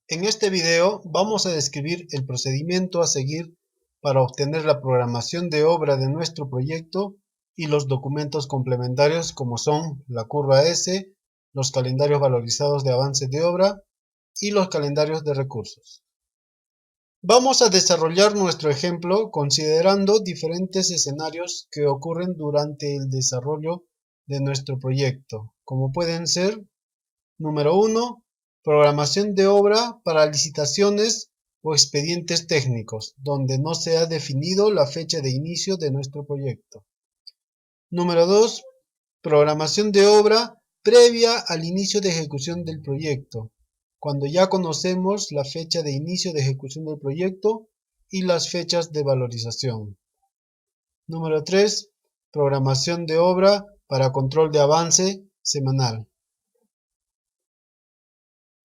En este video vamos a describir el procedimiento a seguir para obtener la programación de obra de nuestro proyecto y los documentos complementarios como son la curva S, los calendarios valorizados de avance de obra y los calendarios de recursos. Vamos a desarrollar nuestro ejemplo considerando diferentes escenarios que ocurren durante el desarrollo de nuestro proyecto, como pueden ser: número 1. Programación de obra para licitaciones o expedientes técnicos, donde no se ha definido la fecha de inicio de nuestro proyecto. Número 2. Programación de obra previa al inicio de ejecución del proyecto, cuando ya conocemos la fecha de inicio de ejecución del proyecto y las fechas de valorización. Número 3. Programación de obra para control de avance semanal.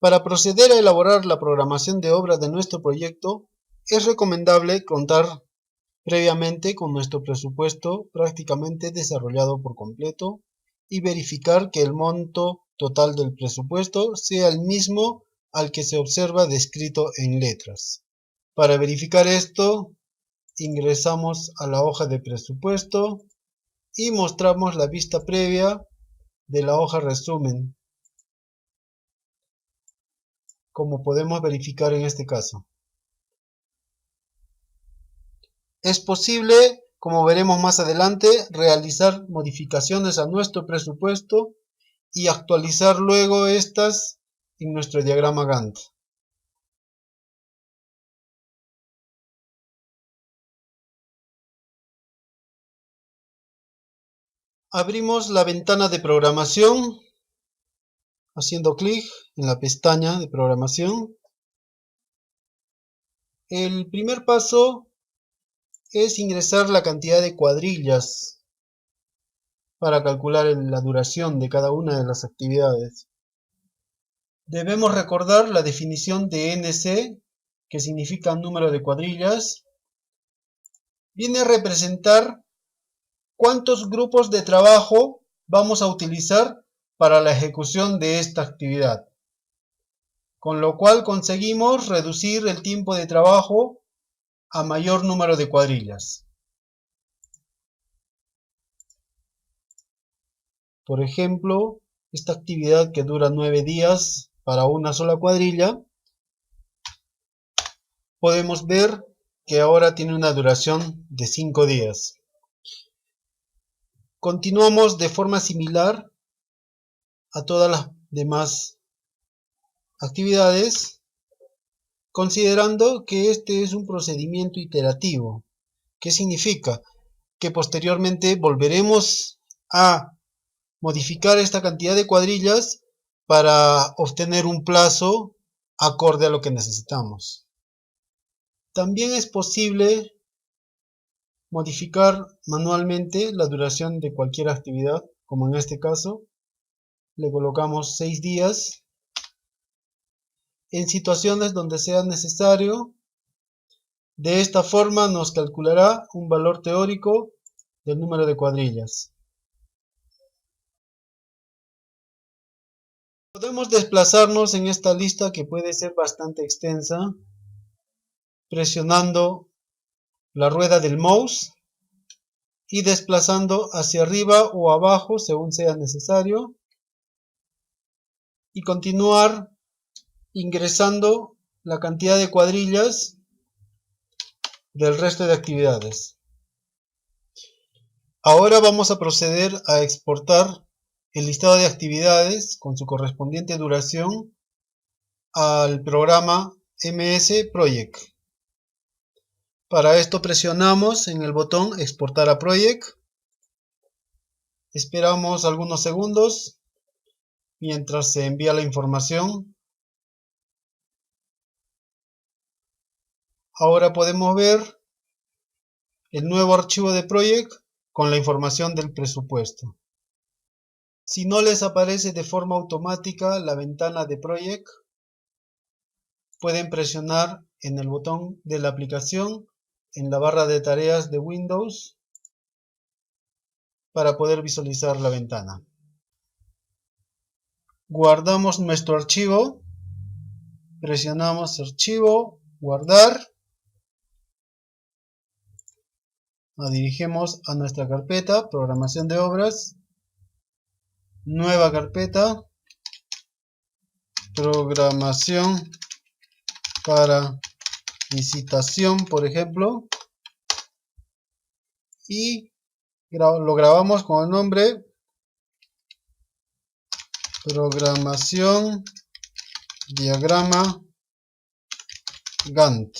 Para proceder a elaborar la programación de obra de nuestro proyecto, es recomendable contar previamente con nuestro presupuesto prácticamente desarrollado por completo y verificar que el monto total del presupuesto sea el mismo al que se observa descrito en letras. Para verificar esto, ingresamos a la hoja de presupuesto y mostramos la vista previa de la hoja resumen, como podemos verificar en este caso. Es posible, como veremos más adelante, realizar modificaciones a nuestro presupuesto y actualizar luego estas en nuestro diagrama Gantt. Abrimos la ventana de programación haciendo clic en la pestaña de programación. El primer paso es ingresar la cantidad de cuadrillas para calcular la duración de cada una de las actividades. Debemos recordar la definición de NC, que significa número de cuadrillas. Viene a representar cuántos grupos de trabajo vamos a utilizar para la ejecución de esta actividad, con lo cual conseguimos reducir el tiempo de trabajo a mayor número de cuadrillas. Por ejemplo, esta actividad que dura 9 días para una sola cuadrilla, podemos ver que ahora tiene una duración de 5 días. Continuamos de forma similar a todas las demás actividades, considerando que este es un procedimiento iterativo. ¿Qué significa? Que posteriormente volveremos a modificar esta cantidad de cuadrillas para obtener un plazo acorde a lo que necesitamos. También es posible modificar manualmente la duración de cualquier actividad, como en este caso. Le colocamos 6 días. En situaciones donde sea necesario, de esta forma nos calculará un valor teórico del número de cuadrillas. Podemos desplazarnos en esta lista, que puede ser bastante extensa, presionando la rueda del mouse y desplazando hacia arriba o abajo según sea necesario, y continuar ingresando la cantidad de cuadrillas del resto de actividades. Ahora vamos a proceder a exportar el listado de actividades con su correspondiente duración al programa MS Project. Para esto presionamos en el botón exportar a Project. Esperamos algunos segundos mientras se envía la información. Ahora podemos ver el nuevo archivo de Project con la información del presupuesto. Si no les aparece de forma automática la ventana de Project, pueden presionar en el botón de la aplicación en la barra de tareas de Windows para poder visualizar la ventana. Guardamos nuestro archivo Presionamos archivo, guardar. Nos dirigimos a nuestra carpeta, programación de obras. Nueva carpeta, programación para licitación, por ejemplo. Y lo grabamos con el nombre programación diagrama Gantt.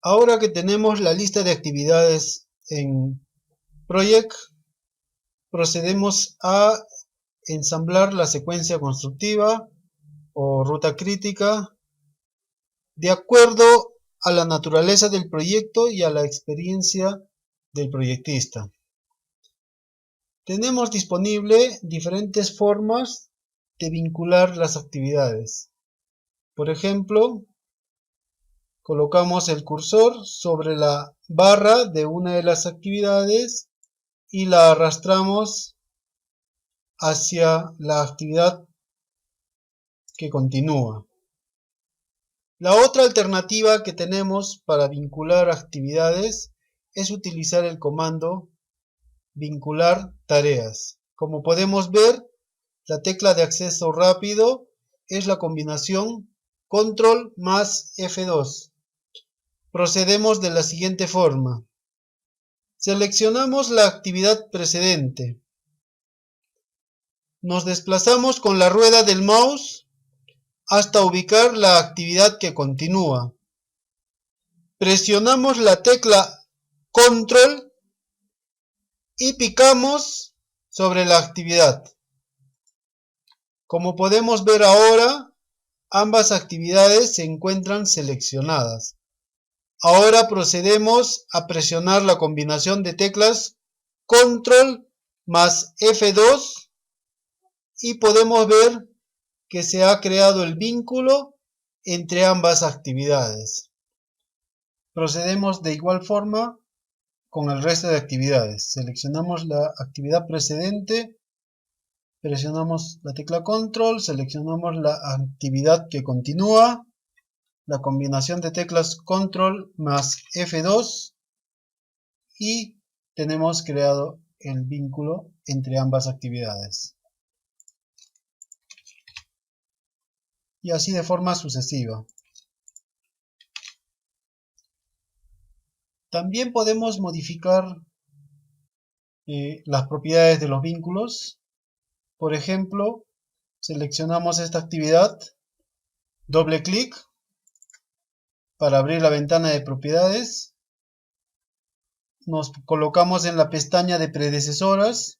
Ahora que tenemos la lista de actividades en Project, procedemos a ensamblar la secuencia constructiva o ruta crítica de acuerdo a la naturaleza del proyecto y a la experiencia del proyectista. Tenemos disponible diferentes formas de vincular las actividades. Por ejemplo, colocamos el cursor sobre la barra de una de las actividades y la arrastramos hacia la actividad que continúa. La otra alternativa que tenemos para vincular actividades es utilizar el comando vincular tareas. Como podemos ver, la tecla de acceso rápido es la combinación control más F2. Procedemos de la siguiente forma. Seleccionamos la actividad precedente. Nos desplazamos con la rueda del mouse hasta ubicar la actividad que continúa. Presionamos la tecla control y picamos sobre la actividad. Como podemos ver ahora, ambas actividades se encuentran seleccionadas. Ahora procedemos a presionar la combinación de teclas Control más F2 y podemos ver que se ha creado el vínculo entre ambas actividades. Procedemos de igual forma con el resto de actividades. Seleccionamos la actividad precedente, presionamos la tecla Control, seleccionamos la actividad que continúa, la combinación de teclas Control más F2 y tenemos creado el vínculo entre ambas actividades. Y así de forma sucesiva. También podemos modificar las propiedades de los vínculos. Por ejemplo, seleccionamos esta actividad, doble clic para abrir la ventana de propiedades. Nos colocamos en la pestaña de predecesoras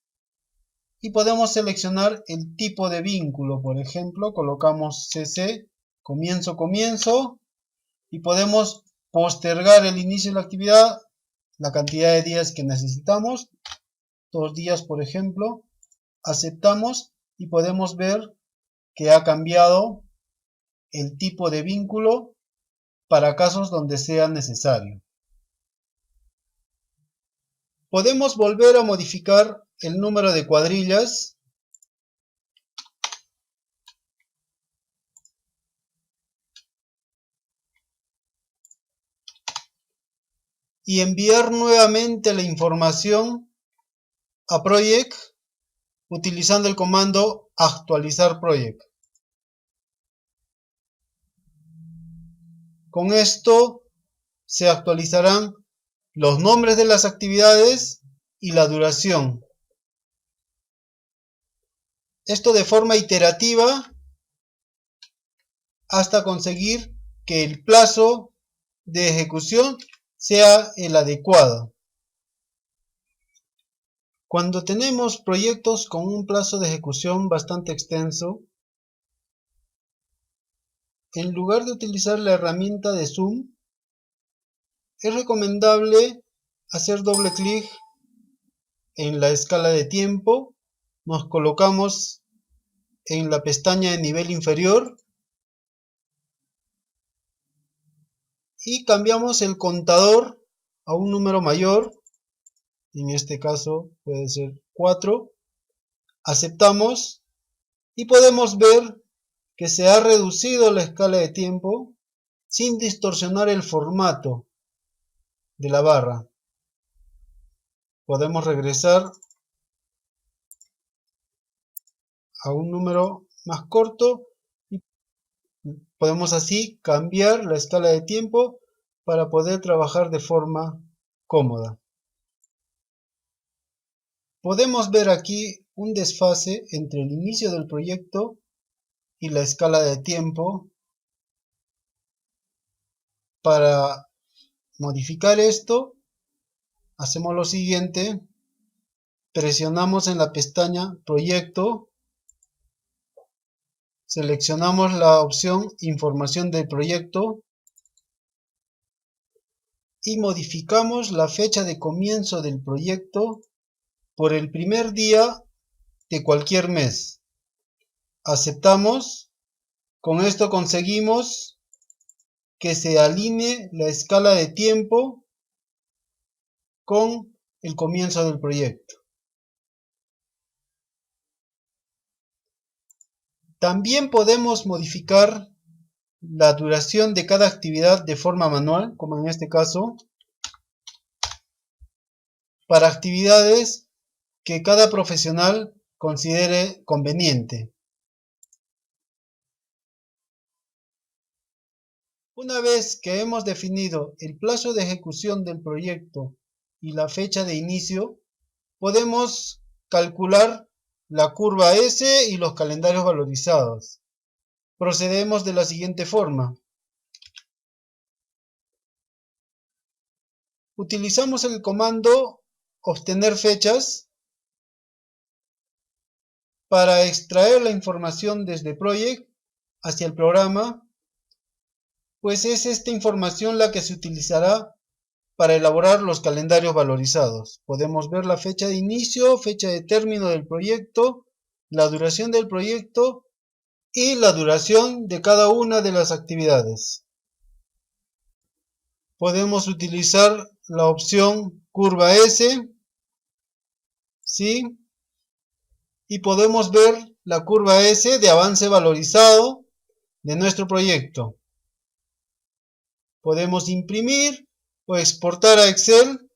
y podemos seleccionar el tipo de vínculo. Por ejemplo, colocamos CC, comienzo, y podemos postergar el inicio de la actividad, la cantidad de días que necesitamos, 2 días por ejemplo, aceptamos y podemos ver que ha cambiado el tipo de vínculo para casos donde sea necesario. Podemos volver a modificar el número de cuadrillas y enviar nuevamente la información a Project utilizando el comando actualizar Project. Con esto se actualizarán los nombres de las actividades y la duración. Esto de forma iterativa hasta conseguir que el plazo de ejecución sea el adecuado. Cuando tenemos proyectos con un plazo de ejecución bastante extenso, en lugar de utilizar la herramienta de zoom, es recomendable hacer doble clic en la escala de tiempo, nos colocamos en la pestaña de nivel inferior y cambiamos el contador a un número mayor, en este caso puede ser 4. Aceptamos y podemos ver que se ha reducido la escala de tiempo sin distorsionar el formato de la barra. Podemos regresar a un número más corto y podemos así cambiar la escala de tiempo para poder trabajar de forma cómoda. Podemos ver aquí un desfase entre el inicio del proyecto y la escala de tiempo. Para modificar esto, hacemos lo siguiente: presionamos en la pestaña Proyecto, seleccionamos la opción Información del proyecto y modificamos la fecha de comienzo del proyecto por el primer día de cualquier mes. Aceptamos. Con esto conseguimos que se alinee la escala de tiempo con el comienzo del proyecto. También podemos modificar la duración de cada actividad de forma manual, como en este caso, para actividades que cada profesional considere conveniente. Una vez que hemos definido el plazo de ejecución del proyecto y la fecha de inicio, podemos calcular la curva S y los calendarios valorizados. Procedemos de la siguiente forma. Utilizamos el comando obtener fechas para extraer la información desde Project hacia el programa, pues es esta información la que se utilizará para elaborar los calendarios valorizados. Podemos ver la fecha de inicio, fecha de término del proyecto, la duración del proyecto y la duración de cada una de las actividades. Podemos utilizar la opción curva S, ¿sí? Y podemos ver la curva S de avance valorizado de nuestro proyecto. Podemos imprimir o exportar a Excel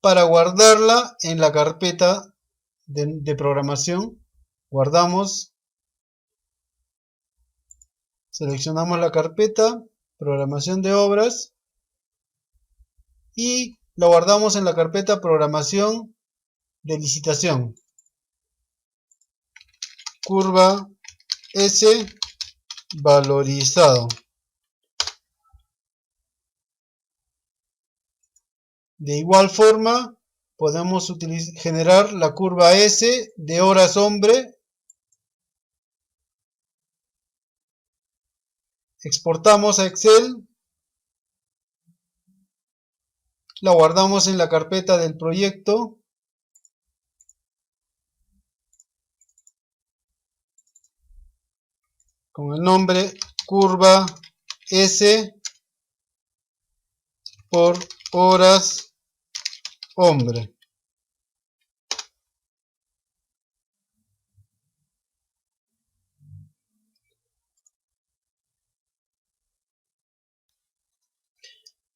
para guardarla en la carpeta de programación. Guardamos, seleccionamos la carpeta, programación de obras, y la guardamos en la carpeta programación de licitación. Curva S valorizado. De igual forma, podemos generar la curva S de horas hombre. Exportamos a Excel. La guardamos en la carpeta del proyecto. Con el nombre curva S por horas hombre.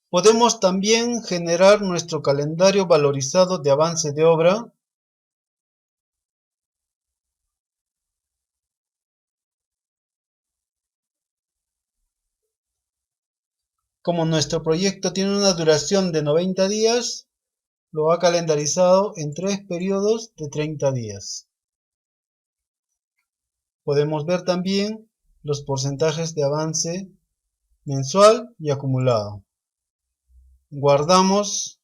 Podemos también generar nuestro calendario valorizado de avance de obra. Como nuestro proyecto tiene una duración de 90 días, lo ha calendarizado en 3 periodos de 30 días. Podemos ver también los porcentajes de avance mensual y acumulado. Guardamos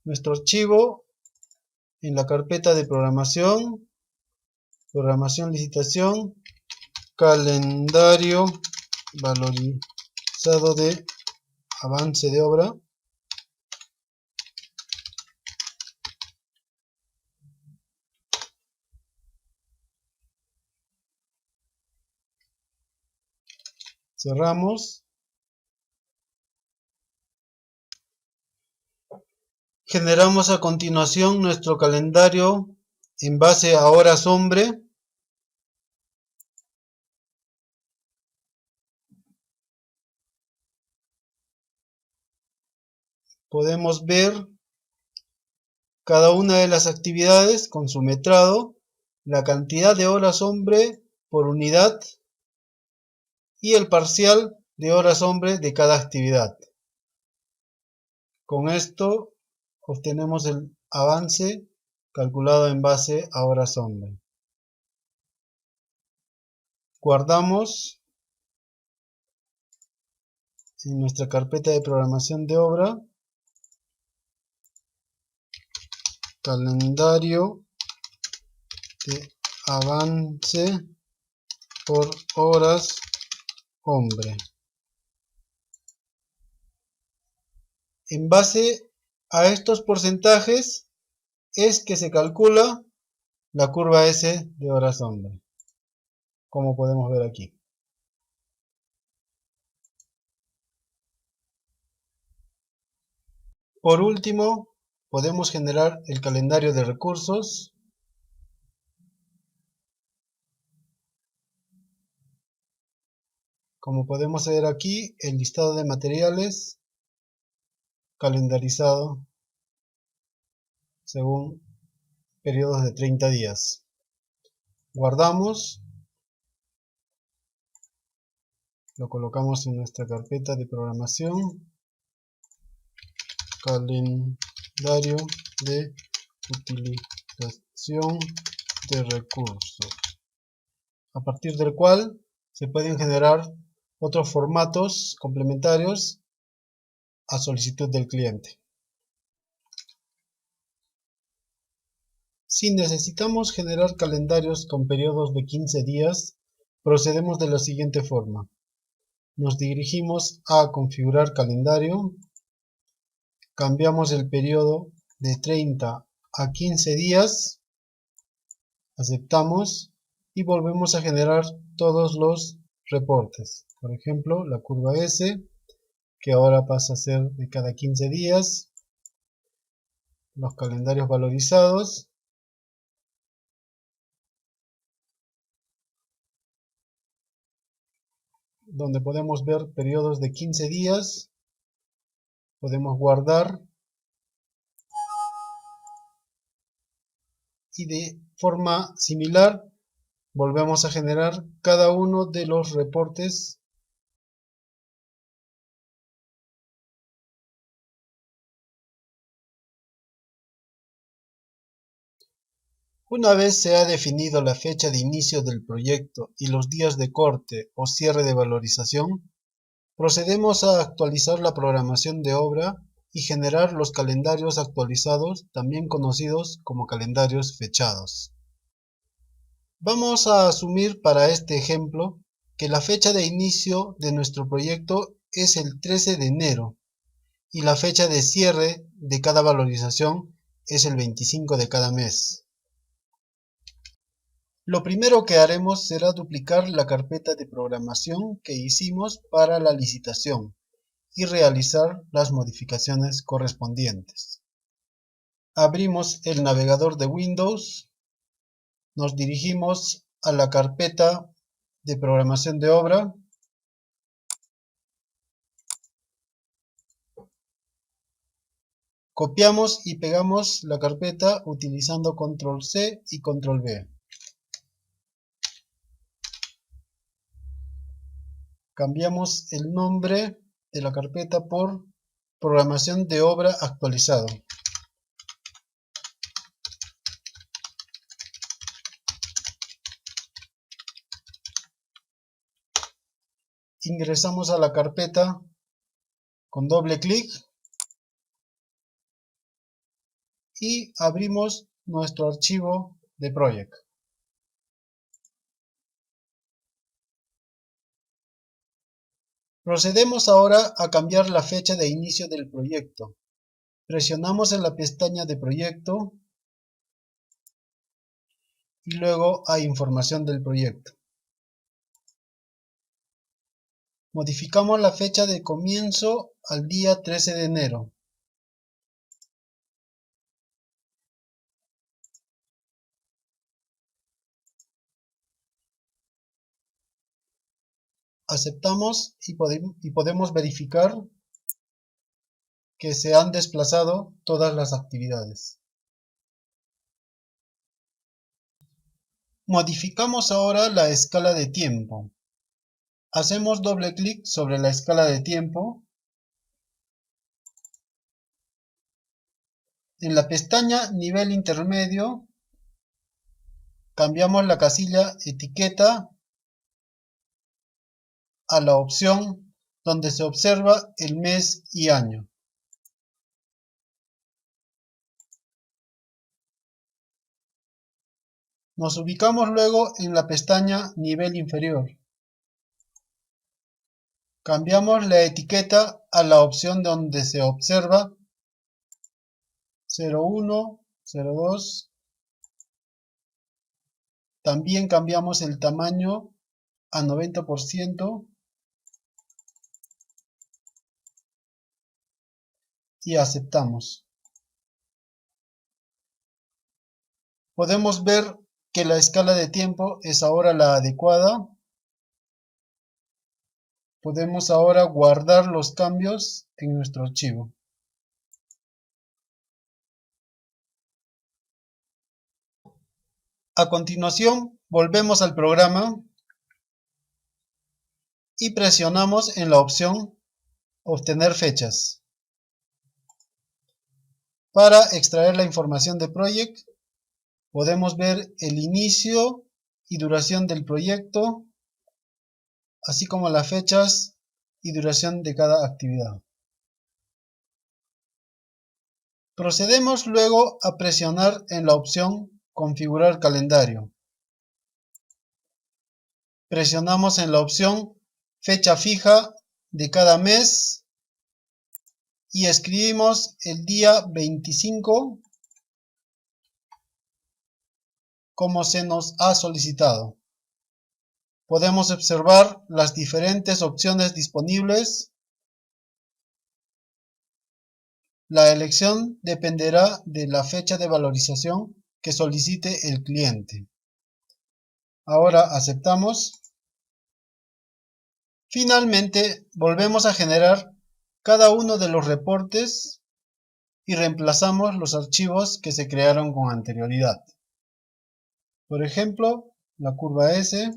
nuestro archivo en la carpeta de programación, licitación, calendario valorizado de avance de obra. Cerramos. Generamos a continuación nuestro calendario en base a horas hombre. Podemos ver cada una de las actividades con su metrado, la cantidad de horas hombre por unidad y el parcial de horas hombre de cada actividad. Con esto obtenemos el avance calculado en base a horas hombre. Guardamos en nuestra carpeta de programación de obra calendario de avance por horas hombre. En base a estos porcentajes es que se calcula la curva S de horas hombre, como podemos ver aquí. Por último, podemos generar el calendario de recursos. Como podemos ver aquí, el listado de materiales calendarizado según periodos de 30 días. Guardamos, lo colocamos en nuestra carpeta de programación, calendario de utilización de recursos, a partir del cual se pueden generar otros formatos complementarios a solicitud del cliente. Si necesitamos generar calendarios con periodos de 15 días, procedemos de la siguiente forma. Nos dirigimos a configurar calendario, cambiamos el periodo de 30 a 15 días, aceptamos y volvemos a generar todos los reportes. Por ejemplo, la curva S, que ahora pasa a ser de cada 15 días, los calendarios valorizados, donde podemos ver periodos de 15 días, podemos guardar y de forma similar volvemos a generar cada uno de los reportes Una vez se ha definido la fecha de inicio del proyecto y los días de corte o cierre de valorización, procedemos a actualizar la programación de obra y generar los calendarios actualizados, también conocidos como calendarios fechados. Vamos a asumir para este ejemplo que la fecha de inicio de nuestro proyecto es el 13 de enero y la fecha de cierre de cada valorización es el 25 de cada mes. Lo primero que haremos será duplicar la carpeta de programación que hicimos para la licitación y realizar las modificaciones correspondientes. Abrimos el navegador de Windows, nos dirigimos a la carpeta de programación de obra, copiamos y pegamos la carpeta utilizando control C y control V. Cambiamos el nombre de la carpeta por programación de obra actualizado. Ingresamos a la carpeta con doble clic y abrimos nuestro archivo de Project. Procedemos ahora a cambiar la fecha de inicio del proyecto. Presionamos en la pestaña de proyecto y luego a información del proyecto. Modificamos la fecha de comienzo al día 13 de enero. Aceptamos y podemos verificar que se han desplazado todas las actividades. Modificamos ahora la escala de tiempo. Hacemos doble clic sobre la escala de tiempo. En la pestaña Nivel Intermedio, cambiamos la casilla Etiqueta a la opción donde se observa el mes y año. Nos ubicamos luego en la pestaña Nivel Inferior. Cambiamos la etiqueta a la opción donde se observa 01, 02. También cambiamos el tamaño a 90% y aceptamos. Podemos ver que la escala de tiempo es ahora la adecuada. Podemos ahora guardar los cambios en nuestro archivo. A continuación, volvemos al programa y presionamos en la opción Obtener fechas. Para extraer la información de Project, podemos ver el inicio y duración del proyecto, así como las fechas y duración de cada actividad. Procedemos luego a presionar en la opción Configurar calendario. Presionamos en la opción Fecha fija de cada mes y escribimos el día 25 como se nos ha solicitado. Podemos observar las diferentes opciones disponibles. La elección dependerá de la fecha de valorización que solicite el cliente. Ahora aceptamos. Finalmente, volvemos a generar cada uno de los reportes y reemplazamos los archivos que se crearon con anterioridad. Por ejemplo, la curva S.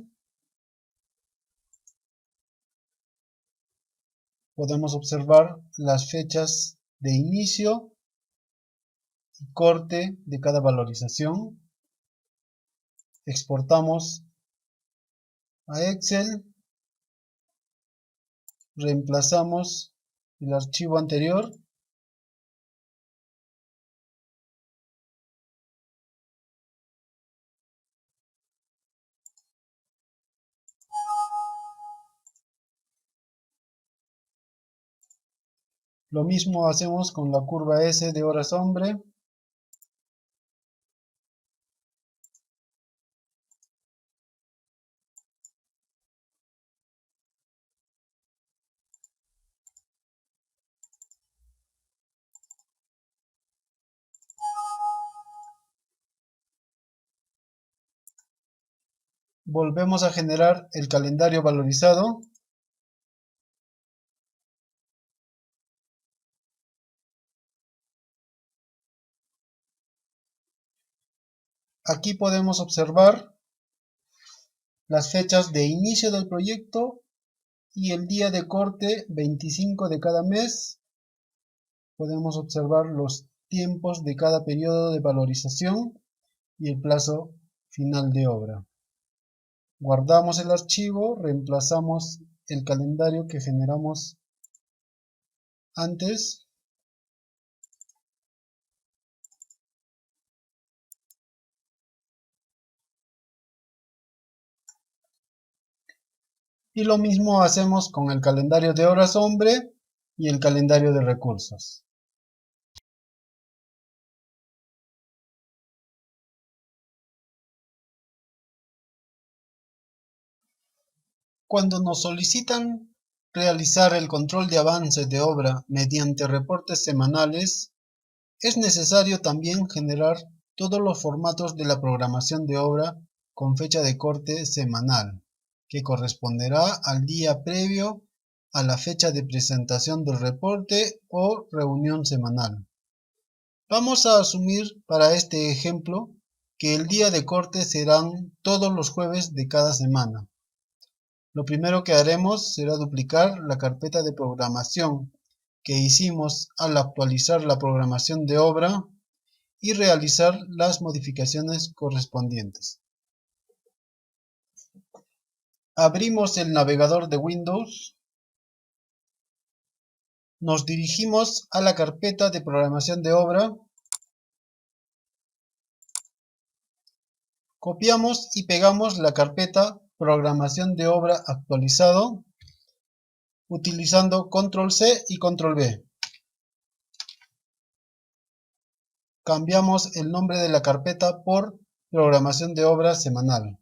Podemos observar las fechas de inicio y corte de cada valorización. Exportamos a Excel. Reemplazamos el archivo anterior. Lo mismo hacemos con la curva S de horas hombre. Volvemos a generar el calendario valorizado. Aquí podemos observar las fechas de inicio del proyecto y el día de corte 25 de cada mes. Podemos observar los tiempos de cada periodo de valorización y el plazo final de obra. Guardamos el archivo, reemplazamos el calendario que generamos antes. Y lo mismo hacemos con el calendario de horas hombre y el calendario de recursos. Cuando nos solicitan realizar el control de avance de obra mediante reportes semanales, es necesario también generar todos los formatos de la programación de obra con fecha de corte semanal. que corresponderá al día previo a la fecha de presentación del reporte o reunión semanal. Vamos a asumir para este ejemplo que el día de corte serán todos los jueves de cada semana. Lo primero que haremos será duplicar la carpeta de programación que hicimos al actualizar la programación de obra y realizar las modificaciones correspondientes. Abrimos el navegador de Windows. Nos dirigimos a la carpeta de programación de obra. Copiamos y pegamos la carpeta programación de obra actualizado utilizando control C y control V. Cambiamos el nombre de la carpeta por programación de obra semanal.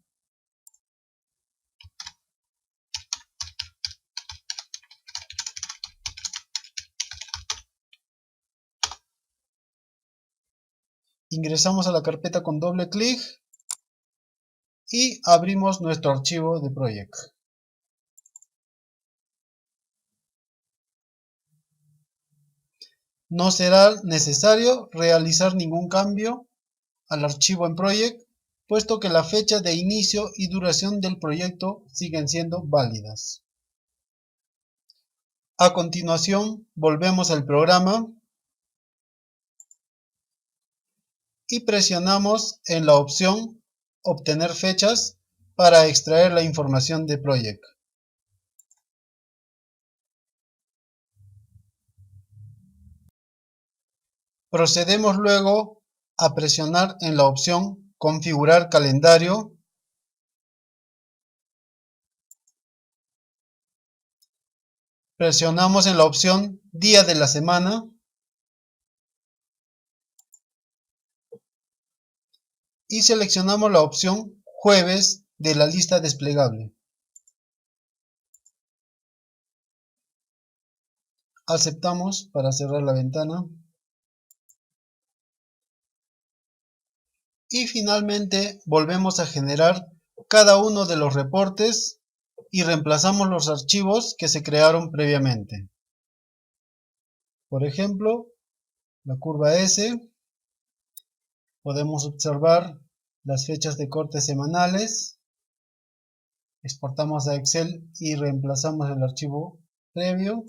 Ingresamos a la carpeta con doble clic y abrimos nuestro archivo de proyecto. No será necesario realizar ningún cambio al archivo en Project, puesto que la fecha de inicio y duración del proyecto siguen siendo válidas. A continuación, volvemos al programa y presionamos en la opción Obtener fechas para extraer la información de Project. Procedemos luego a presionar en la opción Configurar calendario. Presionamos en la opción Día de la semana y seleccionamos la opción Jueves de la lista desplegable. Aceptamos para cerrar la ventana. Y finalmente volvemos a generar cada uno de los reportes y reemplazamos los archivos que se crearon previamente. Por ejemplo, la curva S. Podemos observar las fechas de corte semanales. Exportamos a Excel y reemplazamos el archivo previo.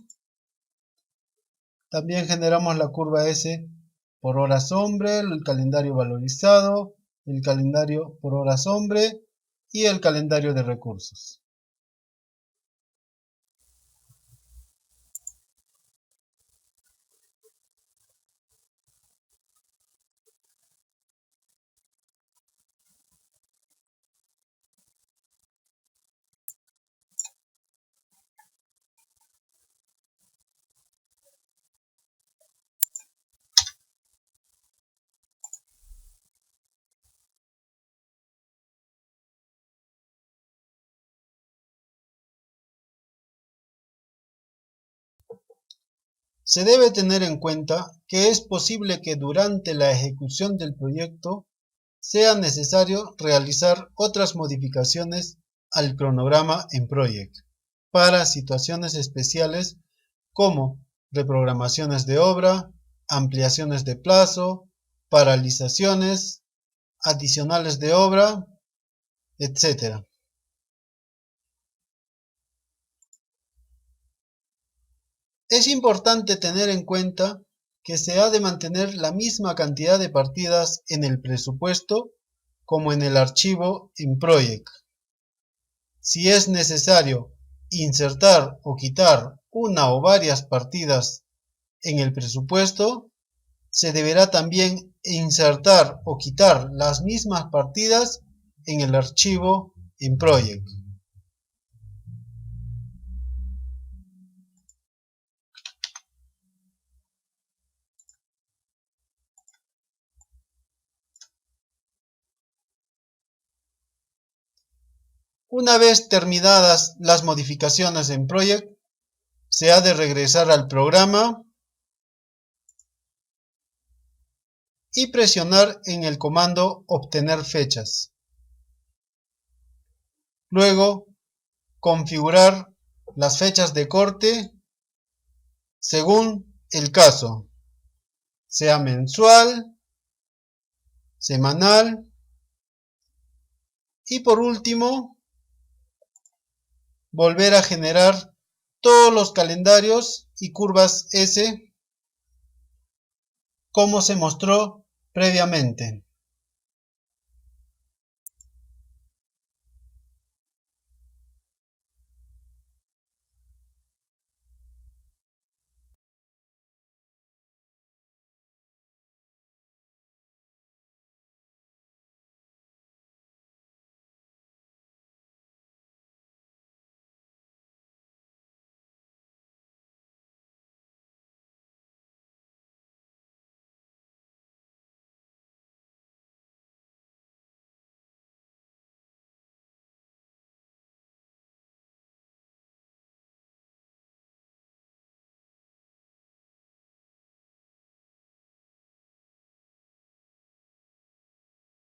También generamos la curva S por horas hombre, el calendario valorizado, el calendario por horas hombre y el calendario de recursos. Se debe tener en cuenta que es posible que durante la ejecución del proyecto sea necesario realizar otras modificaciones al cronograma en Project para situaciones especiales como reprogramaciones de obra, ampliaciones de plazo, paralizaciones, adicionales de obra, etc. Es importante tener en cuenta que se ha de mantener la misma cantidad de partidas en el presupuesto como en el archivo en Project. Si es necesario insertar o quitar una o varias partidas en el presupuesto, se deberá también insertar o quitar las mismas partidas en el archivo en Project. Una vez terminadas las modificaciones en Project, se ha de regresar al programa y presionar en el comando Obtener fechas. Luego, configurar las fechas de corte según el caso, sea mensual, semanal y por último volver a generar todos los calendarios y curvas S como se mostró previamente.